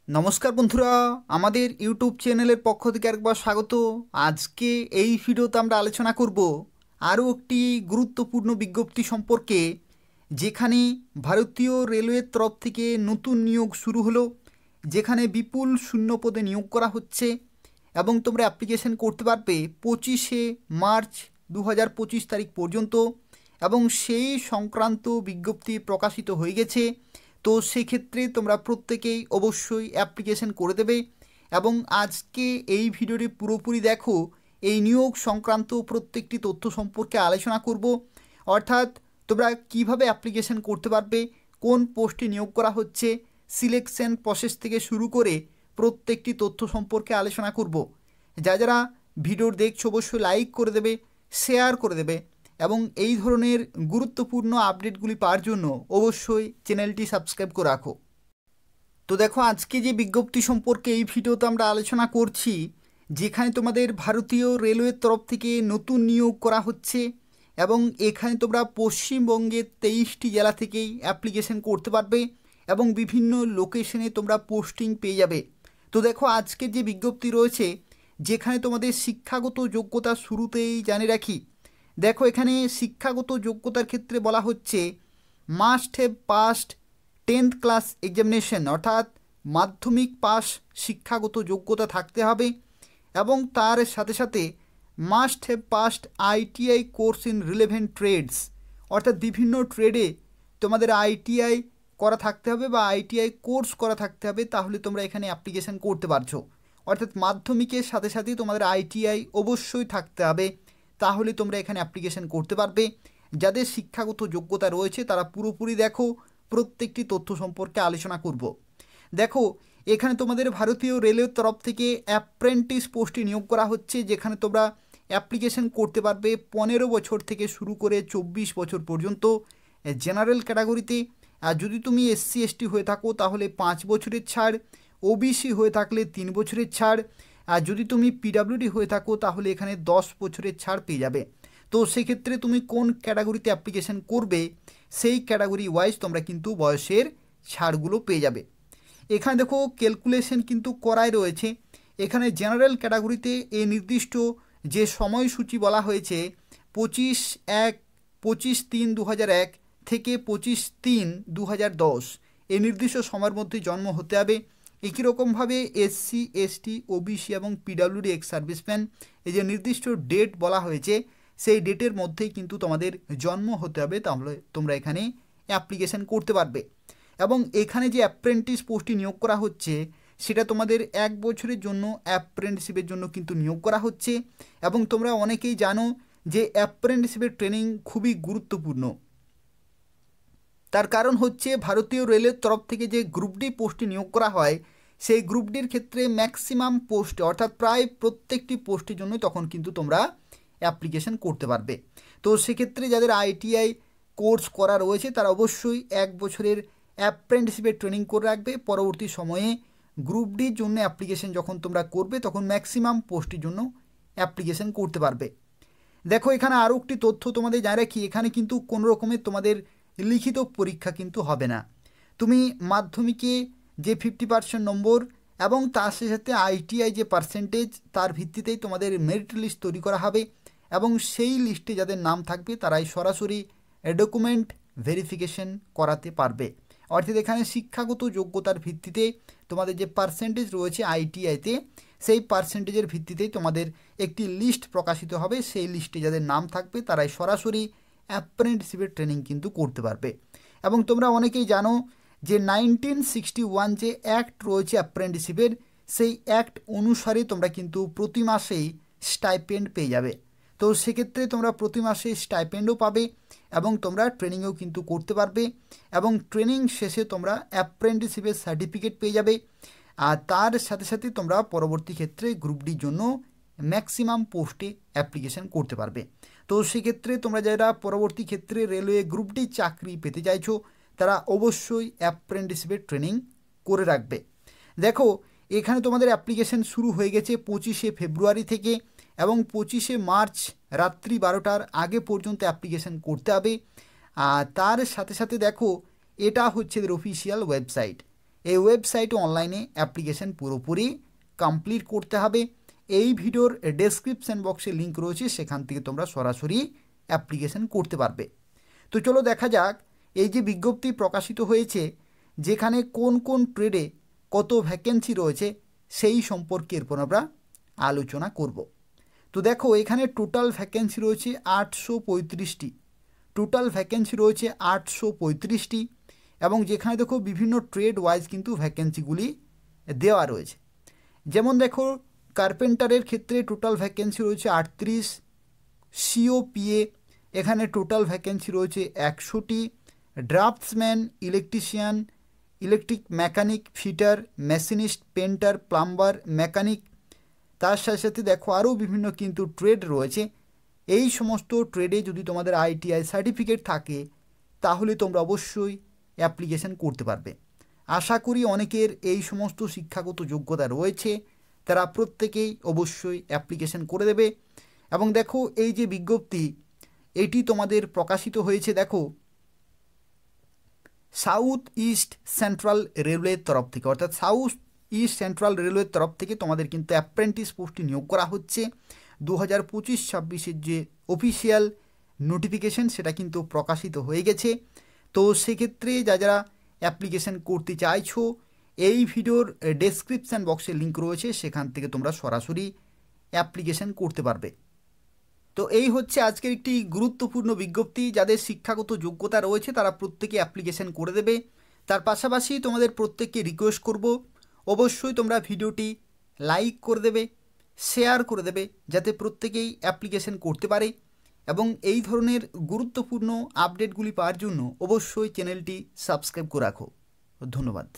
নমস্কার বন্ধুরা, আমাদের ইউটিউব চ্যানেলের পক্ষ থেকে একবার স্বাগত। আজকে এই ভিডিওতে আমরা আলোচনা করব আরও একটি গুরুত্বপূর্ণ বিজ্ঞপ্তি সম্পর্কে, যেখানে ভারতীয় রেলওয়ের তরফ থেকে নতুন নিয়োগ শুরু হলো, যেখানে বিপুল শূন্য পদে নিয়োগ করা হচ্ছে এবং তোমরা অ্যাপ্লিকেশন করতে পারবে 25শে মার্চ 2025 তারিখ পর্যন্ত এবং সেই সংক্রান্ত বিজ্ঞপ্তি প্রকাশিত হয়ে গেছে। তো সেক্ষেত্রে তোমরা প্রত্যেকেই অবশ্যই অ্যাপ্লিকেশন করে দেবে এবং আজকে এই ভিডিওটি পুরোপুরি দেখো। এই নিয়োগ সংক্রান্ত প্রত্যেকটি তথ্য সম্পর্কে আলোচনা করব, অর্থাৎ তোমরা কিভাবে অ্যাপ্লিকেশন করতে পারবে, কোন পোস্টে নিয়োগ করা হচ্ছে, সিলেকশন প্রসেস থেকে শুরু করে প্রত্যেকটি তথ্য সম্পর্কে আলোচনা করব। যারা ভিডিওর দেখছো অবশ্যই লাইক করে দেবে, শেয়ার করে দেবে এবং এই ধরনের গুরুত্বপূর্ণ আপডেটগুলি পাওয়ার জন্য অবশ্যই চ্যানেলটি সাবস্ক্রাইব করে রাখো। তো দেখো, আজকে যে বিজ্ঞপ্তি সম্পর্কে এই ভিডিওতে আমরা আলোচনা করছি, যেখানে তোমাদের ভারতীয় রেলওয়ের তরফ থেকে নতুন নিয়োগ করা হচ্ছে এবং এখানে তোমরা পশ্চিমবঙ্গের 23টি জেলা থেকেই অ্যাপ্লিকেশন করতে পারবে এবং বিভিন্ন লোকেশনে তোমরা পোস্টিং পেয়ে যাবে। তো দেখো, আজকের যে বিজ্ঞপ্তি রয়েছে, যেখানে তোমাদের শিক্ষাগত যোগ্যতা শুরুতেই জানিয়ে রাখি। দেখো, এখানে শিক্ষাগত যোগ্যতার ক্ষেত্রে বলা হচ্ছে must have past 10th class examination, অর্থাৎ মাধ্যমিক পাস শিক্ষাগত যোগ্যতা থাকতে হবে এবং তার সাথে সাথে must have past ITI course in relevant trades, অর্থাৎ বিভিন্ন ট্রেডে তোমাদের আইটিআই করা থাকতে হবে বা আইটিআই কোর্স করা থাকতে হবে, তাহলে তোমরা এখানে অ্যাপ্লিকেশন করতে পারছো। অর্থাৎ মাধ্যমিকের সাথে সাথেই তোমাদের আইটিআই অবশ্যই থাকতে হবে, তাহলে তোমরা এখানে অ্যাপ্লিকেশন করতে পারবে। যাদের শিক্ষাগত যোগ্যতা রয়েছে তারা পুরোপুরি দেখো, প্রত্যেকটি তথ্য সম্পর্কে আলোচনা করব। দেখো, এখানে তোমাদের ভারতীয় রেলওয়ের তরফ থেকে অ্যাপ্রেন্টিস পোস্টে নিয়োগ করা হচ্ছে, যেখানে তোমরা অ্যাপ্লিকেশন করতে পারবে 15 বছর থেকে শুরু করে 24 বছর পর্যন্ত জেনারেল ক্যাটাগরিতে। আর যদি তুমি এসসি এসটি হয়ে থাকো তাহলে 5 বছরের ছাড়, ওবিসি হয়ে থাকলে 3 বছরের ছাড়, আর যদি তুমি পিডাব্লিউডি হয়ে থাকো তাহলে এখানে 10 বছরের ছাড় পেয়ে যাবে। তো সেক্ষেত্রে তুমি কোন ক্যাটাগরিতে অ্যাপ্লিকেশন করবে সেই ক্যাটাগরি ওয়াইজ তোমরা কিন্তু বয়সের ছাড়গুলো পেয়ে যাবে। এখানে দেখো, ক্যালকুলেশন কিন্তু করাই রয়েছে। এখানে জেনারেল ক্যাটাগরিতে এই নির্দিষ্ট যে সময়সূচি বলা হয়েছে 25/3/2001 থেকে 25/3/2010, এই নির্দিষ্ট সময়ের মধ্যে জন্ম হতে হবে। একই রকমভাবে এসসি এসটি ওবিসি এবং পিডাব্লিউডি এক্স সার্ভিসম্যান, এই যে নির্দিষ্ট ডেট বলা হয়েছে সেই ডেটের মধ্যেই কিন্তু তোমাদের জন্ম হতে হবে, তাহলে তোমরা এখানে অ্যাপ্লিকেশন করতে পারবে। এবং এখানে যে অ্যাপ্রেন্টিস পোস্টটি নিয়োগ করা হচ্ছে সেটা তোমাদের 1 বছরের জন্য অ্যাপ্রেন্টিসশিপের জন্য কিন্তু নিয়োগ করা হচ্ছে। এবং তোমরা অনেকেই জানো যে অ্যাপ্রেন্টিসশিপের ট্রেনিং খুবই গুরুত্বপূর্ণ। তার কারণ হচ্ছে ভারতীয় রেলের তরফ থেকে যে গ্রুপ ডি পোস্টে নিয়োগ করা হয়, সেই গ্রুপ ডির ক্ষেত্রে ম্যাক্সিমাম পোস্টে, অর্থাৎ প্রায় প্রত্যেকটি পোস্টের জন্য তখন কিন্তু তোমরা অ্যাপ্লিকেশন করতে পারবে। তো সেক্ষেত্রে যাদের আইটিআই কোর্স করা রয়েছে তারা অবশ্যই 1 বছরের অ্যাপ্রেন্টিসশিপের ট্রেনিং করে রাখবে। পরবর্তী সময়ে গ্রুপ ডির জন্য অ্যাপ্লিকেশন যখন তোমরা করবে তখন ম্যাক্সিমাম পোস্টের জন্য অ্যাপ্লিকেশন করতে পারবে। দেখো, এখানে আরও একটি তথ্য তোমাদের জানিয়ে রাখি, এখানে কিন্তু কোনো রকমের তোমাদের লিখিত পরীক্ষা কিন্তু হবে না। তুমি মাধ্যমিকে যে 50% নম্বর এবং তার সাথে আইটিআই যে পার্সেন্টেজ, তার ভিত্তিতেই তোমাদের মেরিট লিস্ট তৈরি করা হবে এবং সেই লিস্টে যাদের নাম থাকবে তারাই সরাসরি ডকুমেন্ট ভেরিফিকেশন করাতে পারবে। অর্থাৎ এখানে শিক্ষাগত যোগ্যতার ভিত্তিতে তোমাদের যে পার্সেন্টেজ রয়েছে আইটিআইতে, সেই পার্সেন্টেজের ভিত্তিতেই তোমাদের একটি লিস্ট প্রকাশিত হবে। সেই লিস্টে যাদের নাম থাকবে তারাই সরাসরি অ্যাপ্রেন্টিসশিপের ট্রেনিং কিন্তু করতে পারবে। এবং তোমরা অনেকেই জানো যে 1961 যে অ্যাক্ট রয়েছে অ্যাপ্রেন্টিসশিপের, সেই অ্যাক্ট অনুসারে তোমরা কিন্তু প্রতি মাসেই স্টাইপেন্ড পেয়ে যাবে। তো সেক্ষেত্রে তোমরা প্রতি মাসে স্টাইপেন্ডও পাবে এবং তোমরা ট্রেনিংও কিন্তু করতে পারবে এবং ট্রেনিং শেষে তোমরা অ্যাপ্রেন্টিসশিপের সার্টিফিকেট পেয়ে যাবে। আর তার সাথে সাথে তোমরা পরবর্তী ক্ষেত্রে গ্রুপ ডির জন্য ম্যাক্সিমাম পোস্টে অ্যাপ্লিকেশন করতে পারবে। তো সেক্ষেত্রে তোমরা যারা পরবর্তী ক্ষেত্রে রেলওয়ে গ্রুপ ডি চাকরি পেতে চাইছো তারা অবশ্যই অ্যাপ্রেন্টিসশিপের ট্রেনিং করে রাখবে। দেখো, এখানে তোমাদের অ্যাপ্লিকেশন শুরু হয়ে গেছে 25শে ফেব্রুয়ারি থেকে এবং 25শে মার্চ রাত্রি 12টার আগে পর্যন্ত অ্যাপ্লিকেশন করতে হবে। আর তার সাথে সাথে দেখো, এটা হচ্ছে এদের অফিসিয়াল ওয়েবসাইট। এই ওয়েবসাইটে অনলাইনে অ্যাপ্লিকেশন পুরোপুরি কমপ্লিট করতে হবে। এই ভিডিওর ডেসক্রিপশন বক্সে লিঙ্ক রয়েছে, সেখান থেকে তোমরা সরাসরি অ্যাপ্লিকেশন করতে পারবে। তো চলো দেখা যাক এই যে বিজ্ঞপ্তি প্রকাশিত হয়েছে, যেখানে কোন কোন ট্রেডে কত ভ্যাকেন্সি রয়েছে সেই সম্পর্কে এরপর আমরা আলোচনা করব। তো দেখো এখানে টোটাল ভ্যাকেন্সি রয়েছে 835টি, টোটাল ভ্যাকেন্সি রয়েছে 835টি, এবং যেখানে দেখো বিভিন্ন ট্রেড ওয়াইজ কিন্তু ভ্যাকেন্সিগুলি দেওয়া রয়েছে। যেমন দেখো কার্পেন্টারের ক্ষেত্রে টোটাল ভ্যাকেন্সি রয়েছে 38, সিওপিএ এখানে টোটাল ভ্যাকেন্সি রয়েছে 100টি, draftsman, electrician, electric mechanic, fitter, machinist, painter, plumber, mechanic, তার সাথে সাথে দেখো আরও বিভিন্ন কিন্তু ট্রেড রয়েছে। এই সমস্ত ট্রেডে যদি তোমাদের আইটিআই সার্টিফিকেট থাকে তাহলে তোমরা অবশ্যই অ্যাপ্লিকেশন করতে পারবে। আশা করি অনেকের এই সমস্ত শিক্ষাগত যোগ্যতা রয়েছে, তারা প্রত্যেকেই অবশ্যই অ্যাপ্লিকেশন করে দেবে। এবং দেখো এই যে বিজ্ঞপ্তি এটি তোমাদের প্রকাশিত হয়েছে দেখো সাউথ ইস্ট সেন্ট্রাল রেলওয়ের তরফ থেকে, অর্থাৎ সাউথ ইস্ট সেন্ট্রাল রেলওয়ের তরফ থেকে তোমাদের কিন্তু অ্যাপ্রেন্টিস পোস্টে নিয়োগ করা হচ্ছে। 2025-26 যে অফিসিয়াল নোটিফিকেশন সেটা কিন্তু প্রকাশিত হয়ে গেছে। তো সেক্ষেত্রে যারা অ্যাপ্লিকেশন করতে চাইছো এই ভিডিওর ডেসক্রিপশান বক্সে লিঙ্ক রয়েছে, সেখান থেকে তোমরা সরাসরি অ্যাপ্লিকেশন করতে পারবে। তো এই হচ্ছে আজকের একটি গুরুত্বপূর্ণ বিজ্ঞপ্তি, যাদের শিক্ষাগত যোগ্যতা রয়েছে তারা প্রত্যেকে অ্যাপ্লিকেশন করে দেবে। তার পাশাপাশি তোমাদের প্রত্যেককে রিকোয়েস্ট করব অবশ্যই তোমরা ভিডিওটি লাইক করে দেবে, শেয়ার করে দেবে, যাতে প্রত্যেকেই অ্যাপ্লিকেশন করতে পারে। এবং এই ধরনের গুরুত্বপূর্ণ আপডেটগুলি পাওয়ার জন্য অবশ্যই চ্যানেলটি সাবস্ক্রাইব করে রাখো। ধন্যবাদ।